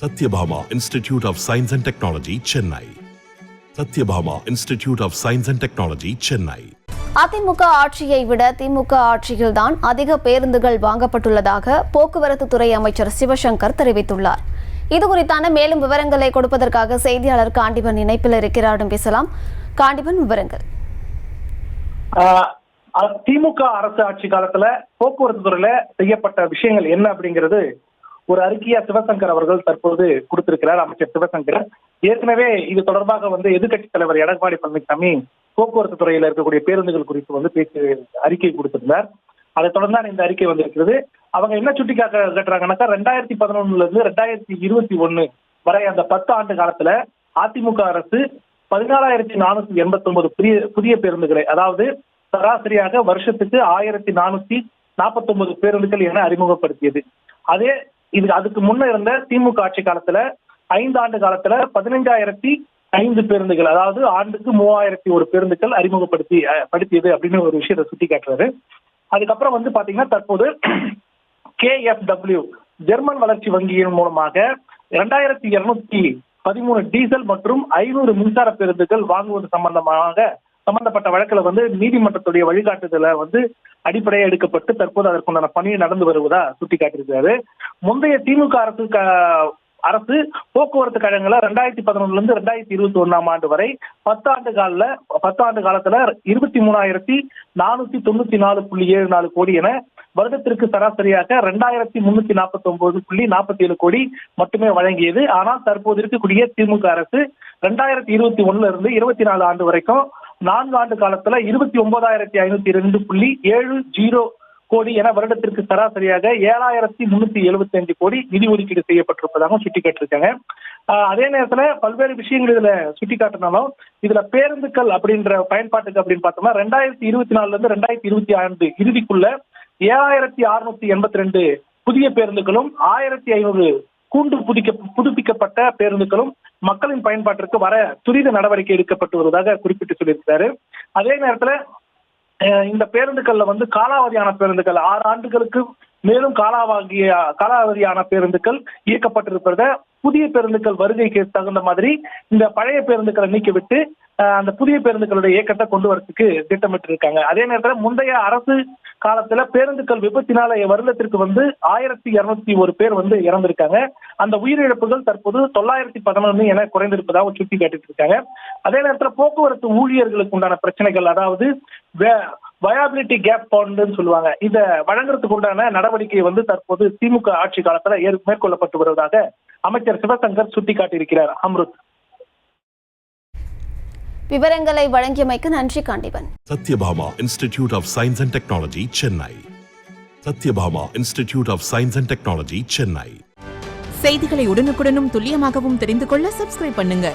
Satyabhama Institute of Science and Technology, Chennai. Satyabhama Institute of Science and Technology, Chennai. AIADMK ஆட்சியை விட திமுக ஆட்சியில்தான் அதிக பேருந்துகள் வாங்கப்பட்டுள்ளதாக போக்குவரத்து துறை அமைச்சர் சிவசங்கர் தெரிவித்துள்ளார். இதுகுறித்தான மேலும் விவரங்களை கொடுப்பதற்காக செய்தியாளர் காண்டிபன் இணைப்பில் இருக்கிறார். பேசலாம். காண்டிபன், விவரங்கள். திமுக அரசு ஆட்சி காலத்துல போக்குவரத்து துறையில செய்யப்பட்ட விஷயங்கள் என்ன அப்படிங்கிறது ஒரு அறிக்கையா சிவசங்கர் அவர்கள் தற்போது கொடுத்திருக்கிறார். அமைச்சர் சிவசங்கர் ஏற்கனவே இது தொடர்பாக எதிர்கட்சித் தலைவர் எடப்பாடி பழனிசாமி போக்குவரத்து துறையில இருக்கக்கூடிய பேருந்துகள் குறித்து பேச்சு அறிக்கை கொடுத்திருந்தார். அதை தொடர்ந்து இந்த அறிக்கை வந்திருக்கிறது. அவங்க என்ன சுட்டி காட்டுறாங்கன்னாக்கா 2011 இருந்து 2021 வரை அந்த 10 ஆண்டு காலத்துல அதிமுக அரசு 14,489 புதிய பேருந்துகளை, அதாவது சராசரியாக வருஷத்துக்கு 1,449 பேருந்துகள் என அறிமுகப்படுத்தியது. அதுக்கு முன்ன இருந்த திமுக ஆட்சி காலத்துல 5 ஆண்டு காலத்துல 15,005 பேருந்துகள், அதாவது ஆண்டுக்கு 3,001 பேருந்துகள் அறிமுகப்படுத்தியது அப்படின்னு ஒரு விஷயத்தை சுட்டி காட்டுறாரு. அதுக்கப்புறம் பாத்தீங்கன்னா தற்போது KfW ஜெர்மன் வளர்ச்சி வங்கியின் மூலமாக 2,213 டீசல் மற்றும் 500 மின்சார பேருந்துகள் வாங்குவது சம்பந்தப்பட்ட வழக்குல நீதிமன்றத்துடைய வழிகாட்டுதல அடிப்படையாக எடுக்கப்பட்டு தற்போது அதற்குண்டான பணி நடந்து வருவதா சுட்டிக்காட்டியிருக்கிறாரு. முந்தைய திமுக அரசு போக்குவரத்து கழகங்களை 2011 இருந்து 2021 ஆண்டு வரை 10 ஆண்டு காலத்துல 23,494.74 கோடி என வருடத்திற்கு சராசரியாக 2,349.47 கோடி மட்டுமே வழங்கியது. ஆனால் தற்போது இருக்கக்கூடிய திமுக அரசு 2021 இருந்து 24 ஆண்டு வரைக்கும் 4 ஆண்டு காலத்துல 29,502.70 கோடி என வருடத்திற்கு சராசரியாக 7,375 கோடி நிதி ஒதுக்கீடு செய்யப்பட்டிருப்பதாக சுட்டிக்காட்டிருக்காங்க. அதே நேரத்துல பல்வேறு விஷயங்கள் இதுல சுட்டிக்காட்டினாலும் இதுல பேருந்துகள் அப்படின்ற பயன்பாட்டுக்கு அப்படின்னு பார்த்தோம்னா 2024 இருந்து 2025 இறுதிக்குள்ள 7,682 புதிய பேருந்துகளும் 1,500 புதுப்பிக்கப்பட்ட பேருந்துகளும் மக்களின் பயன்பாட்டிற்கு வர துரித நடவடிக்கை எடுக்கப்பட்டு வருவதாக குறிப்பிட்டு சொல்லியிருக்கிறாரு. அதே நேரத்துல இந்த பேருந்துகள்ல காலாவதியான பேருந்துகள் 6 ஆண்டுகளுக்கு மேலும் காலாவதியான பேருந்துகள் இயக்கப்பட்டிருப்பத புதிய பேருந்துகள் வருகைக்கு தகுந்த மாதிரி இந்த பழைய பேருந்துகளை நீக்கிவிட்டு அந்த புதிய பேருந்துகளுடைய இயக்கத்தை கொண்டு வரதுக்கு திட்டமிட்டு இருக்காங்க. அதே நேரத்தில் முந்தைய அரசு காலத்துல பேருந்துகள் விபத்தினால வருடத்திற்கு 1,201 பேர் இறந்திருக்காங்க. அந்த உயிரிழப்புகள் தற்போது 911 என குறைந்திருப்பதாக சுட்டி காட்டிட்டு இருக்காங்க. அதே நேரத்தில் போக்குவரத்து ஊழியர்களுக்கு உண்டான பிரச்சனைகள், அதாவது வயாபிலிட்டி கேப் பவுண்டுன்னு சொல்லுவாங்க, இதை வழங்குறதுக்கு உண்டான நடவடிக்கை தற்போது திமுக ஆட்சி காலத்துல மேற்கொள்ளப்பட்டு வருவதாக அமைச்சர் சிவசங்கர் சுட்டிக்காட்டியிருக்கிறார். அம்ருத், விவரங்களை வழங்கியமைக்கு நன்றி Kandiban. Satyabhama Institute of Science and Technology, Chennai. Satyabhama Institute of Science and Technology, Chennai. செய்திகளை உடனுக்குடனும் துல்லியமாகவும் தெரிந்து கொள்ள சப்ஸ்கிரைப் பண்ணுங்க.